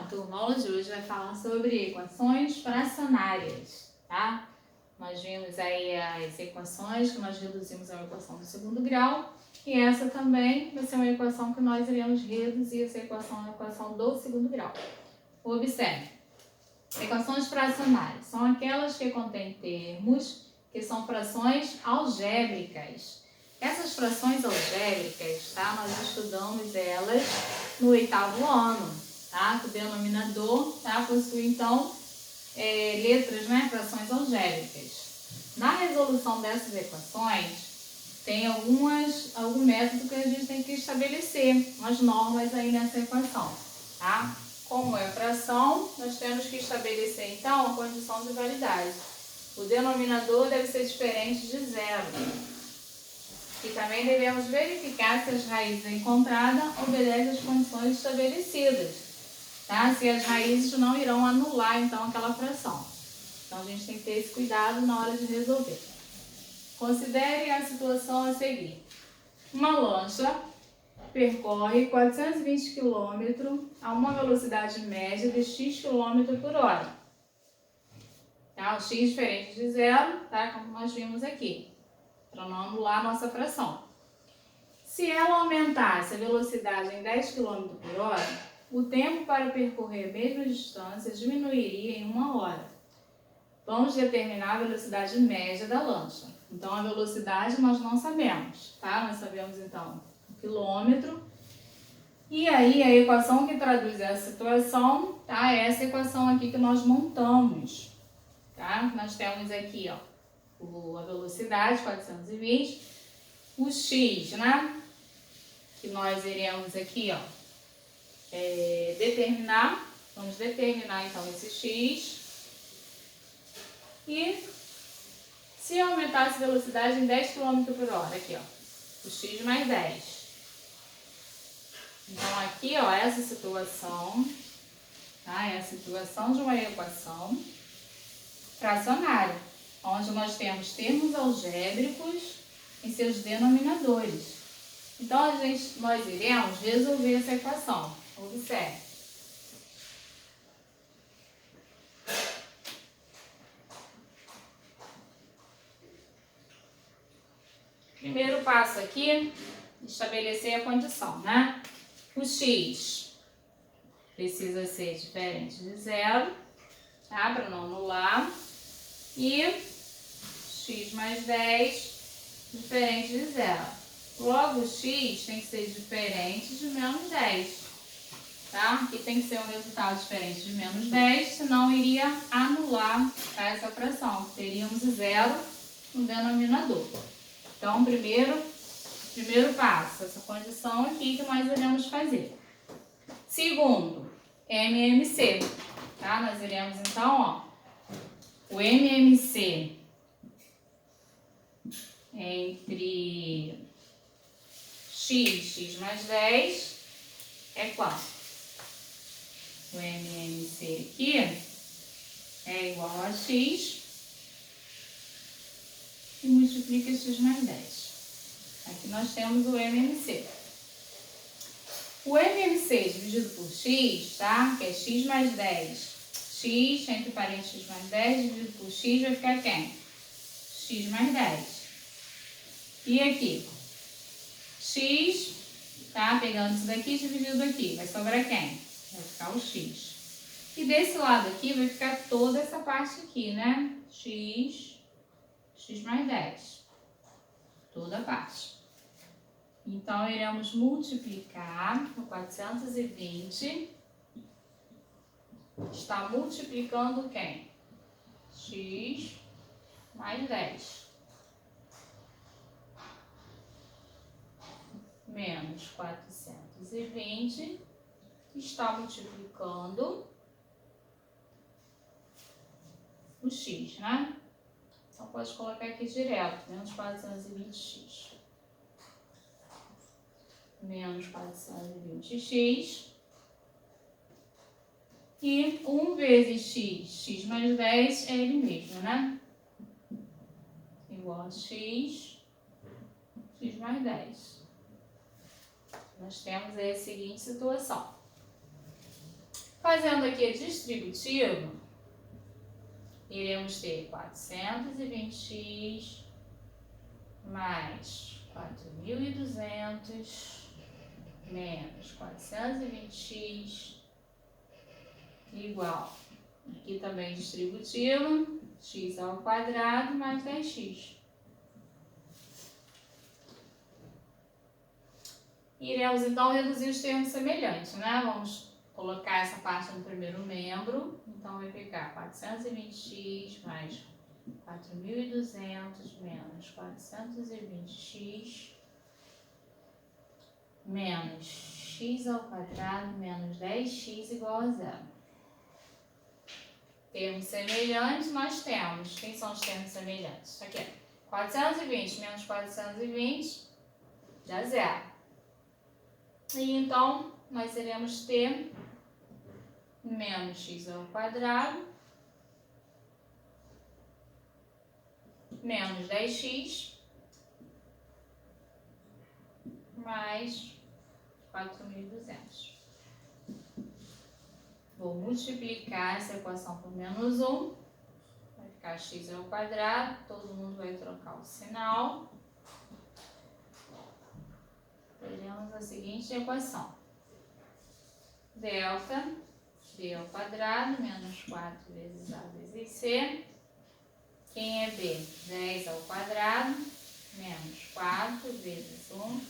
turma, a aula de hoje vai falar sobre equações fracionárias, tá? Nós vimos aí as equações que nós reduzimos a uma equação do segundo grau e essa também vai ser uma equação que nós iremos reduzir essa equação a uma equação do segundo grau. Observe, equações fracionárias são aquelas que contêm termos que são frações algébricas. Essas frações algébricas, tá? Nós estudamos elas no 8º ano, tá? O denominador, tá? Possui, então, letras, né? Frações algébricas. Na resolução dessas equações, tem algum método que a gente tem que estabelecer, umas normas aí nessa equação, tá? Como é fração, nós temos que estabelecer, então, a condição de validade. O denominador deve ser diferente de zero. E também devemos verificar se as raízes encontradas obedecem às condições estabelecidas, tá? Se as raízes não irão anular, então, aquela fração. Então, a gente tem que ter esse cuidado na hora de resolver. Considere a situação a seguir. Uma lancha percorre 420 km a uma velocidade média de x km por hora. Tá? O x diferente de zero, tá? Como nós vimos aqui, para não anular a nossa fração. Se ela aumentasse a velocidade em 10 km por hora, o tempo para percorrer a mesma distância diminuiria em 1 hora. Vamos determinar a velocidade média da lancha. Então, a velocidade nós não sabemos, tá? Nós sabemos, então, o quilômetro. E aí, a equação que traduz essa situação, tá? É essa equação aqui que nós montamos, tá? Nós temos aqui, ó, a velocidade, 420, o x, né? Que nós iremos aqui, ó, determinar. Vamos determinar, então, esse x. E se aumentasse a velocidade em 10 km por hora, aqui, ó, o x mais 10. Então, aqui, ó, essa situação, tá? É a situação de uma equação fracionária, onde nós temos termos algébricos em seus denominadores. Então, nós iremos resolver essa equação. Observe. Primeiro passo aqui, estabelecer a condição, né? O x precisa ser diferente de zero, tá? Para não anular. E x mais 10 diferente de zero. Logo, o x tem que ser diferente de menos 10, tá? Aqui tem que ser um resultado diferente de menos 10, senão iria anular essa fração. Teríamos zero no denominador. Então, primeiro passo, essa condição aqui que nós iremos fazer. Segundo, MMC, tá? Nós iremos, então, ó, o MMC entre x mais 10 é qual? O MMC aqui é igual a x e multiplica x mais 10. Aqui nós temos o MMC. O MMC dividido por x, tá? Que é x mais 10. X, entre parênteses, x mais 10, dividido por x, vai ficar quem? X mais 10. E aqui? X, tá? Pegando isso daqui, dividido aqui. Vai sobrar quem? Vai ficar o x. E desse lado aqui vai ficar toda essa parte aqui, né? X mais 10. Toda a parte. Então, iremos multiplicar o 420. Está multiplicando quem? X mais 10. Menos 420. Está multiplicando o x, né? Então, pode colocar aqui direto, menos 420x. Menos 420x. E 1 vezes x mais 10 é ele mesmo, né? Igual a x mais 10. Nós temos aí a seguinte situação. Fazendo aqui a distributiva, iremos ter 420x mais 4.200 menos 420x igual. Aqui também distributivo, x ao quadrado mais 10x. Iremos então reduzir os termos semelhantes, né? Vamos colocar essa parte no primeiro membro. Então vai ficar 420x mais 4.200 menos 420x menos x ao quadrado menos 10x igual a zero. Termos semelhantes nós temos. Quem são os termos semelhantes? Aqui, 420 menos 420 dá zero. E então, nós iremos ter menos x ao quadrado menos 10x mais 4.200. Vou multiplicar essa equação por menos 1. Vai ficar x ao quadrado. Todo mundo vai trocar o sinal. Teremos a seguinte equação. Delta b ao quadrado menos 4 vezes a vezes c. Quem é b? 10 ao quadrado menos 4 vezes 1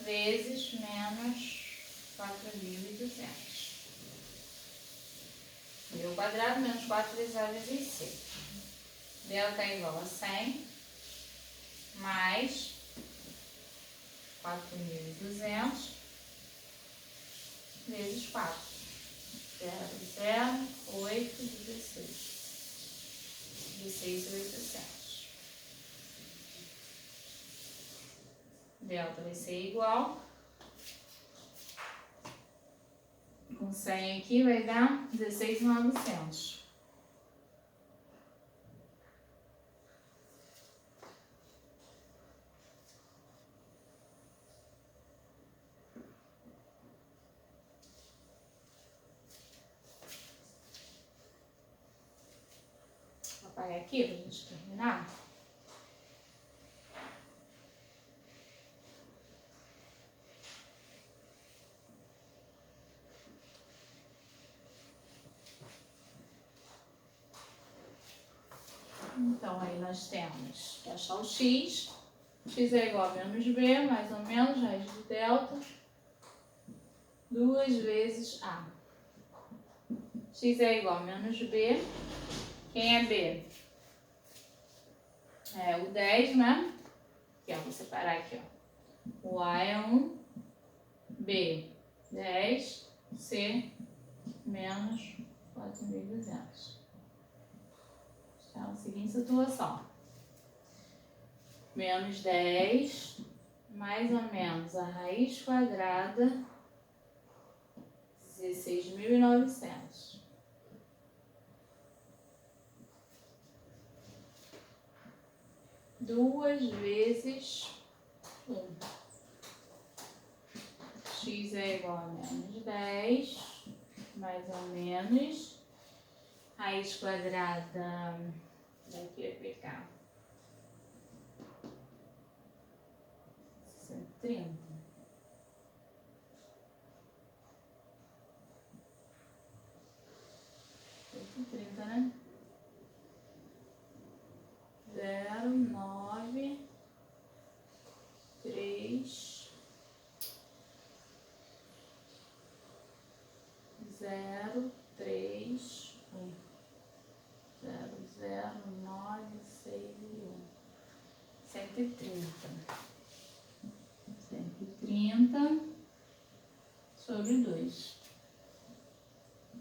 vezes menos 4.200. B ao quadrado menos 4 vezes a vezes c. Delta é igual a 100 mais 4.200 vezes 4. 0, 0, 8, 16. 16.800. Delta vai ser igual. Com 100 aqui vai dar 16.900. Vou apagar aqui para a gente terminar. Então, aí nós temos que achar o x. X é igual a menos b, mais ou menos, raiz de delta, 2 vezes a. X é igual a menos b. Quem é b? É o 10, né? Aqui, ó, vou separar aqui, ó. O a é 1, b, 10, c, menos 4.200. Então, a seguinte situação. Menos 10, mais ou menos a raiz quadrada, 16.900. Duas vezes 1. X é igual a menos 10, mais ou menos. Raiz quadrada, daqui vai ficar 130. 130, né? 0, 9, 3, 0, 3, 1. 0, 0, 9, 6 e 1. 130. 130 sobre 2.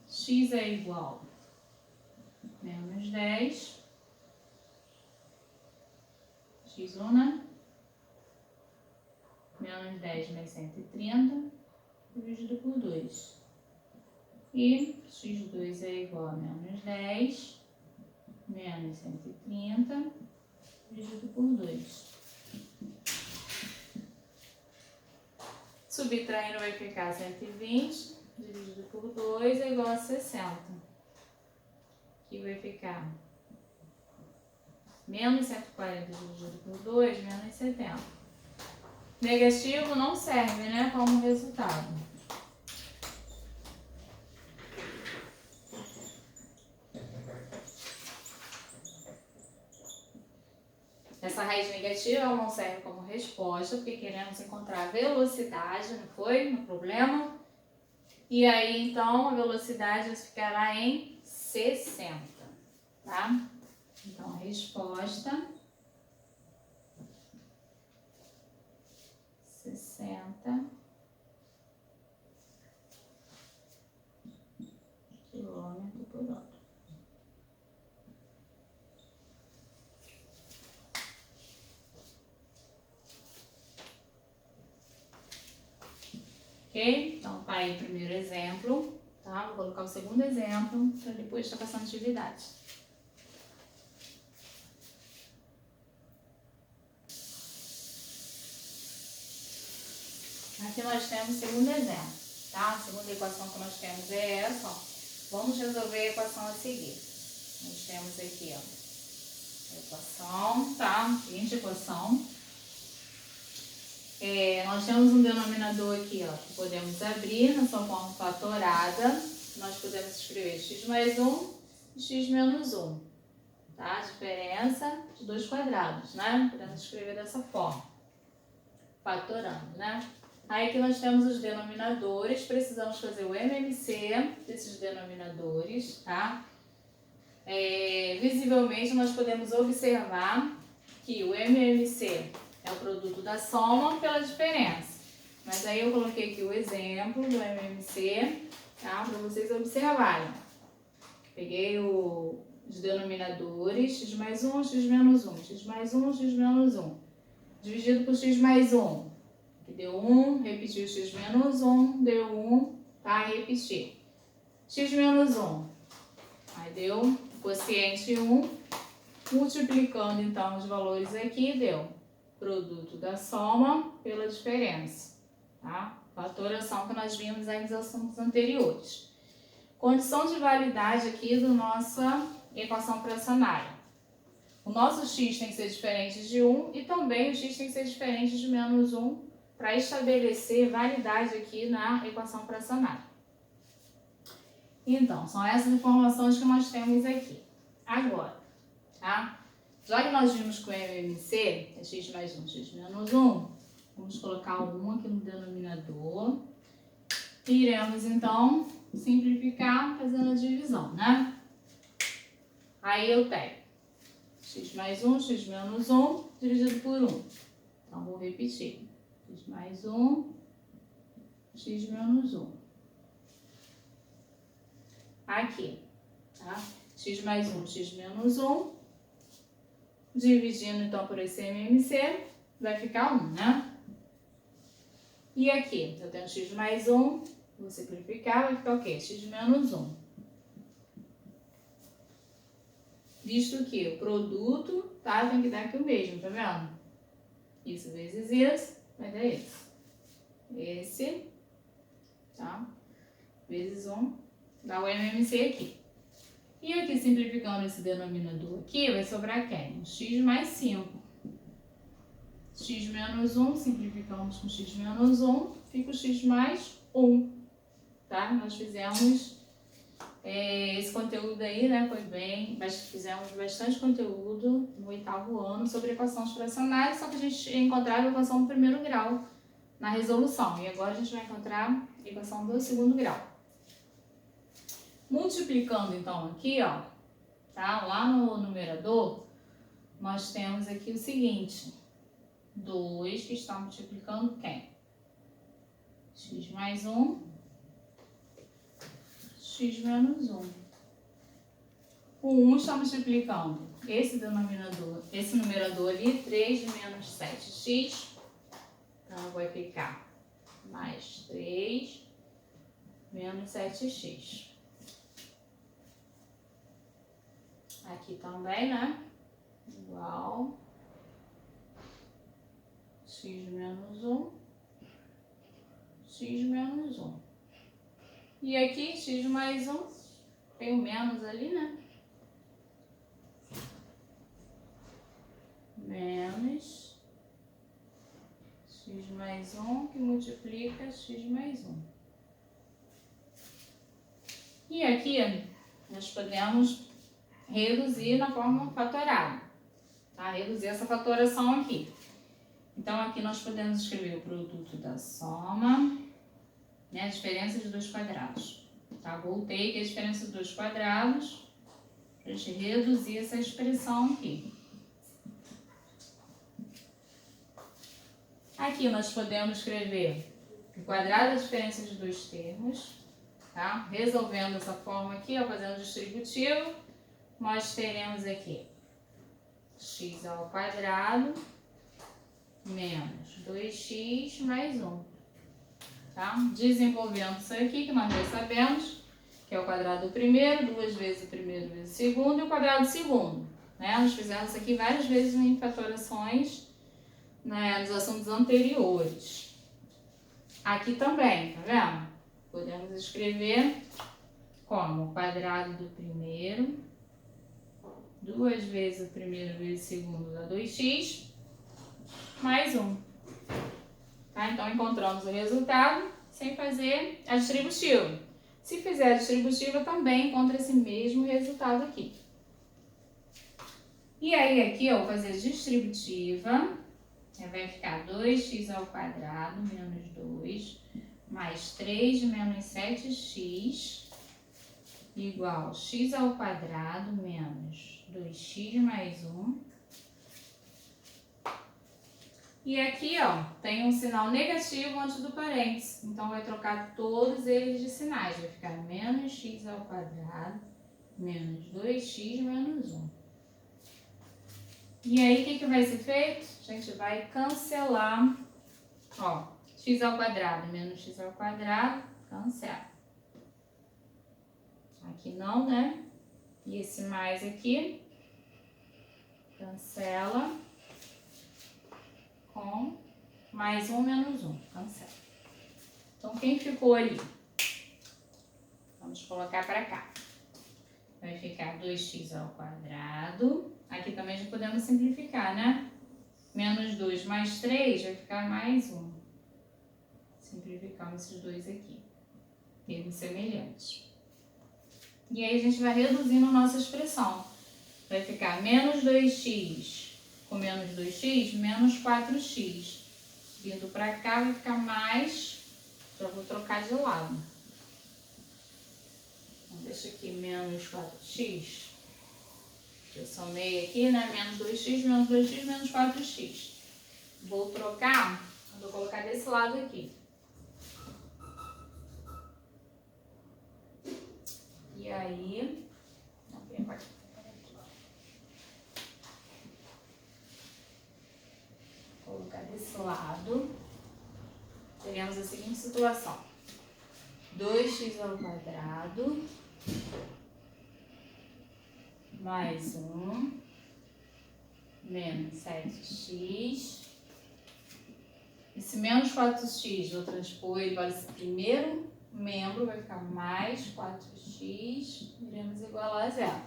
X é igual a menos 10. X1, né? Menos 10 mais 130 dividido por 2. E x2 é igual a menos 10 menos 130 dividido por 2. Subtraindo vai ficar 120. dividido por 2 é igual a 60. Aqui vai ficar menos 140 dividido por 2, menos 70. Negativo não serve, né, como resultado. Essa raiz negativa ela não serve como resposta, porque queremos encontrar a velocidade, não foi? No problema. E aí, então, a velocidade ficará em 60, tá? Então, a resposta 60 quilômetros por hora. Ok? Então, tá aí o primeiro exemplo, tá? Vou colocar o segundo exemplo para depois estar passando atividade. Aqui nós temos o segundo exemplo, tá? A segunda equação que nós temos é essa, ó. Vamos resolver a equação a seguir. Nós temos aqui, ó, a equação, tá? Seguinte equação. Nós temos um denominador aqui, ó, que podemos abrir na sua forma fatorada. Nós podemos escrever x mais 1 e x menos 1, tá? A diferença de 2 quadrados, né? Podemos escrever dessa forma, fatorando, né? Aí aqui nós temos os denominadores, precisamos fazer o MMC desses denominadores, tá? Visivelmente nós podemos observar que o MMC é o produto da soma pela diferença. Mas aí eu coloquei aqui o exemplo do MMC, tá? Para vocês observarem. Peguei os denominadores, x mais 1, x menos 1, x mais 1, x menos 1, dividido por x mais 1. Que deu 1, repetiu x menos 1, deu 1, tá? Repetir. X menos 1, aí deu quociente 1, multiplicando então os valores aqui, deu produto da soma pela diferença, tá? Fatoração que nós vimos aí nos assuntos anteriores. Condição de validade aqui da nossa equação fracionária. O nosso x tem que ser diferente de 1 e também o x tem que ser diferente de menos 1, para estabelecer validade aqui na equação fracionária. Então, são essas informações que nós temos aqui. Agora, tá? Já que nós vimos que o MMC é x mais 1, x menos 1, vamos colocar o 1 aqui no denominador. E iremos, então, simplificar fazendo a divisão, né? Aí eu tenho x mais 1, x menos 1, dividido por 1. Então, vou repetir. X mais 1, x menos 1. Aqui, tá? X mais 1, x menos 1. Dividindo, então, por esse MMC, vai ficar 1, né? E aqui, eu tenho x mais 1, vou simplificar, vai ficar o quê? X menos 1. Visto que o produto, tá? Tem que dar aqui o mesmo, tá vendo? Isso vezes isso, vai dar esse. Esse, tá? Vezes 1, dá o MMC aqui. E aqui, simplificando esse denominador aqui, vai sobrar quem? X mais 5. X menos 1, simplificamos com x menos 1, fica o x mais 1. Tá? Nós fizemos esse conteúdo aí, né? Foi bem, fizemos bastante conteúdo no 8º ano sobre equações fracionárias, só que a gente encontrava a equação do primeiro grau na resolução. E agora a gente vai encontrar a equação do segundo grau. Multiplicando, então, aqui, ó, tá? Lá no numerador, nós temos aqui o seguinte: 2 que está multiplicando quem? X mais 1, x menos 1. O 1 está multiplicando esse denominador, esse numerador ali, 3 menos 7x. Então, vai ficar mais 3 menos 7x. Aqui também, né? Igual x menos 1, x menos 1. E aqui, x mais 1, tem o menos ali, né? Menos x mais 1, que multiplica x mais 1. E aqui, nós podemos reduzir na forma fatorada, tá? Reduzir essa fatoração aqui. Então, aqui nós podemos escrever o produto da soma, né? A diferença de dois quadrados. Tá? Voltei aqui a diferença de dois quadrados para a gente reduzir essa expressão aqui. Aqui nós podemos escrever o quadrado da diferença de dois termos, tá? Resolvendo essa forma aqui, ó, fazendo o distributivo, nós teremos aqui x ao quadrado menos 2x mais 1. Tá? Desenvolvendo isso aqui, que nós já sabemos, que é o quadrado do primeiro, 2 vezes o primeiro vezes o segundo, e o quadrado do segundo. Né? Nós fizemos isso aqui várias vezes em fatorações, né, nos assuntos anteriores. Aqui também, tá vendo? Podemos escrever como quadrado do primeiro, 2 vezes o primeiro vezes o segundo dá 2x, mais 1. Tá? Então, encontramos o resultado sem fazer a distributiva. Se fizer a distributiva, também encontra esse mesmo resultado aqui. E aí, aqui, eu vou fazer a distributiva. Vai ficar 2x ao quadrado menos 2 mais 3 menos 7x igual x ao quadrado menos 2x mais 1. E aqui, ó, tem um sinal negativo antes do parênteses. Então, vai trocar todos eles de sinais. Vai ficar menos x ao quadrado menos 2x menos 1. E aí, o que vai ser feito? A gente vai cancelar, ó, x ao quadrado menos x ao quadrado, cancela. Aqui não, né? E esse mais aqui, cancela com mais 1 menos 1, cancela. Então, quem ficou ali? Vamos colocar para cá. Vai ficar 2x ao quadrado. Aqui também já podemos simplificar, né? Menos 2 mais 3 vai ficar mais 1. Simplificamos esses dois aqui. Termos semelhantes. E aí a gente vai reduzindo nossa expressão. Vai ficar menos 2x com menos 2x, menos 4x. Vindo para cá vai ficar mais, já vou trocar de lado. Então, deixa aqui menos 4x. Eu somei aqui, né? Menos 2x, menos 4x. Vou trocar, vou colocar desse lado aqui. E aí, vou colocar desse lado. Teremos a seguinte situação. 2x ao quadrado mais 1 menos 7x. Esse menos 4x eu transpor ele para esse primeiro membro, vai ficar mais 4x, iremos igualar a zero.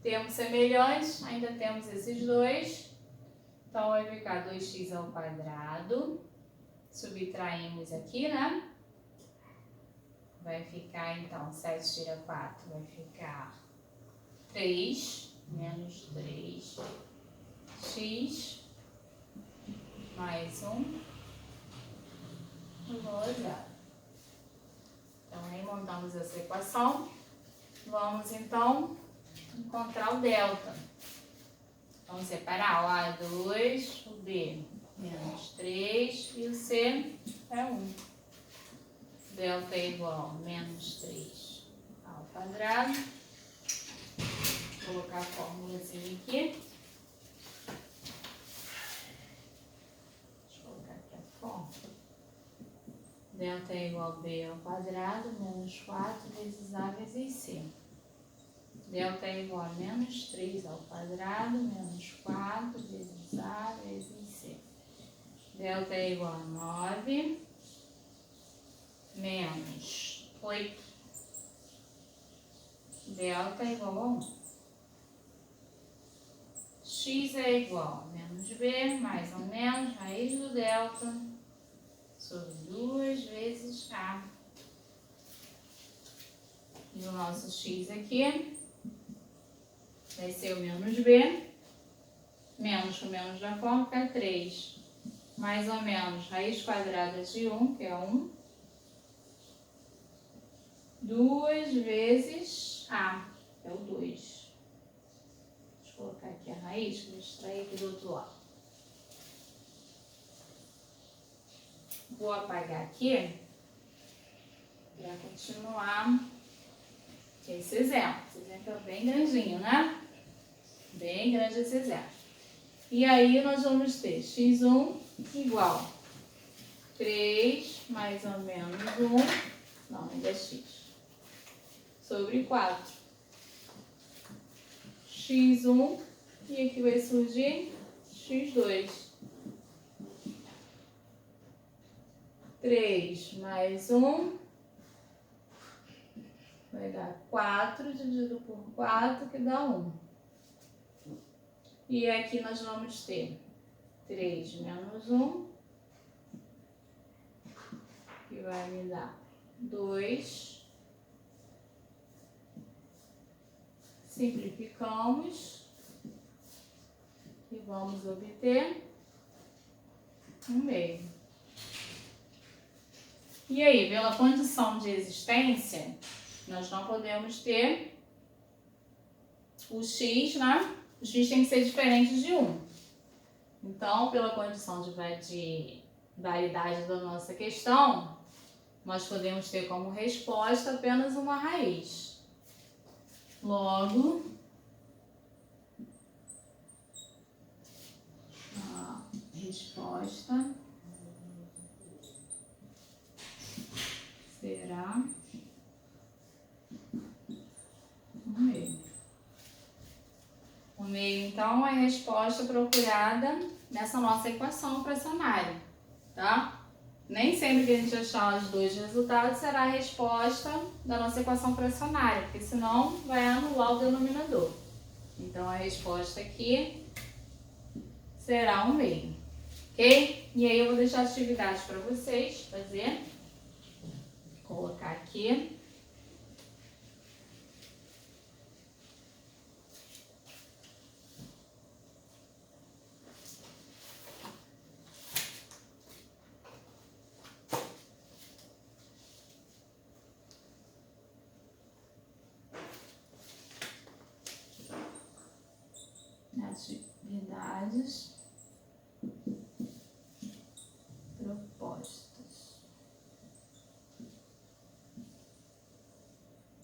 Termos semelhantes, ainda temos esses dois. Então, vai ficar 2x ao quadrado. Subtraímos aqui, né? Vai ficar, então, 7 tira 4, vai ficar 3 menos 3x mais 1 igual a zero. Então, aí montamos essa equação. Vamos, então, encontrar o delta. Vamos separar o A é 2, o B menos 3 e o C é 1. Delta é igual a menos 3 ao quadrado. Vou colocar a fórmulazinha aqui. Deixa eu colocar aqui a fórmula. Delta é igual a B ao quadrado menos 4 vezes A vezes C. Delta é igual a menos 3 ao quadrado menos 4 vezes A vezes C. Delta é igual a 9 menos 8. Delta é igual a 1. X é igual a menos B mais ou menos raiz do delta sobre 2 vezes A. E o nosso X aqui vai ser o menos B. Menos com menos da forma fica 3. Mais ou menos raiz quadrada de 1, que é 1. 2 vezes A, que é o 2. Deixa eu colocar aqui a raiz, que eu vou extrair aqui do outro lado. Vou apagar aqui para continuar esse exemplo. Esse exemplo é bem grandinho, né? Bem grande esse exemplo. E aí nós vamos ter x1 igual 3 mais ou menos 1, não, ainda é x, sobre 4. x1 e aqui vai surgir x2. 3 mais 1 vai dar 4 dividido por 4, que dá 1. E aqui nós vamos ter 3 menos 1, que vai me dar 2. Simplificamos e vamos obter 1/2. E aí, pela condição de existência, nós não podemos ter o x, né? O x tem que ser diferente de 1. Então, pela condição de validade da nossa questão, nós podemos ter como resposta apenas uma raiz. Logo, a resposta será 1/2. 1/2, então, é a resposta procurada nessa nossa equação fracionária, tá? Nem sempre que a gente achar os dois resultados será a resposta da nossa equação fracionária, porque senão vai anular o denominador. Então, a resposta aqui será 1/2, ok? E aí eu vou deixar as atividades para vocês fazer. Vou colocar aqui. Atividades propostas.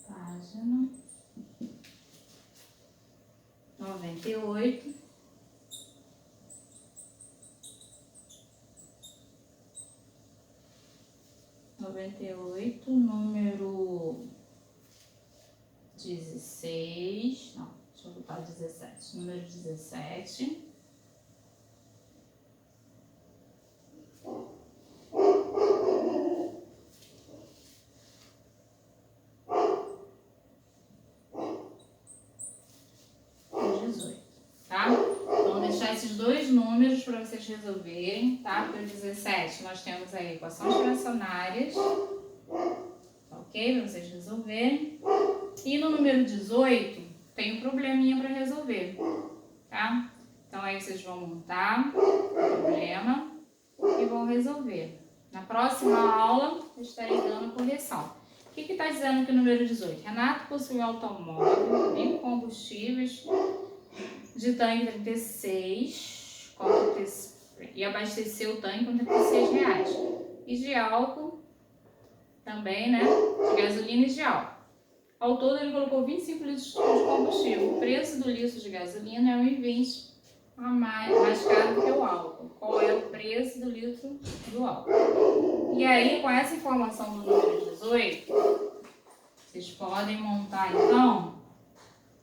Página 98. Número 16. Não, deixa eu botar 17. Número 17. Tá? Então, vou deixar esses dois números para vocês resolverem, tá? Porque o 17 nós temos aí equações fracionárias, tá ok? Para vocês resolverem. E no número 18 tem um probleminha para resolver, tá? Então aí vocês vão montar o problema e vão resolver. Na próxima aula eu estarei dando a correção. O que está dizendo aqui no número 18? Renato possui um automóvel em combustíveis de tanque 36 e abasteceu o tanque com R$36. E de álcool também, né? De gasolina e de álcool. Ao todo ele colocou 25 litros de combustível. O preço do litro de gasolina é R$1,20 mais caro que o álcool. Qual é o preço do litro do álcool? E aí, com essa informação do número 18, vocês podem montar então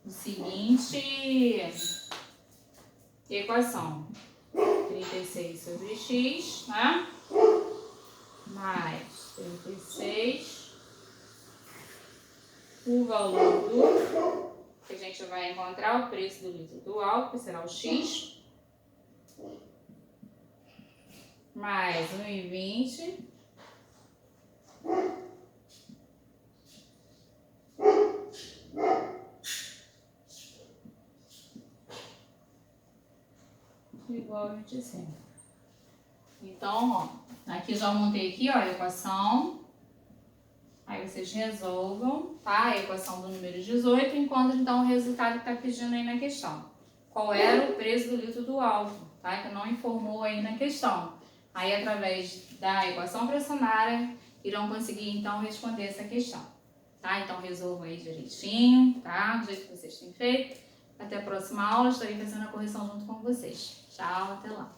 o seguinte equação: 36 sobre x, né? Mais 36 o valor do, que a gente vai encontrar o preço do litro do álcool, que será o X, mais 1,20 igual a 25. Então, ó, aqui já montei aqui, ó, a equação. Aí vocês resolvam, tá? A equação do número 18, enquanto então o resultado que está pedindo aí na questão. Qual era o preço do litro do álcool, tá? Que não informou aí na questão. Aí, através da equação fracionária, irão conseguir então responder essa questão, tá? Então, resolvam aí direitinho, tá? Do jeito que vocês têm feito. Até a próxima aula, estarei fazendo a correção junto com vocês. Tchau, até lá.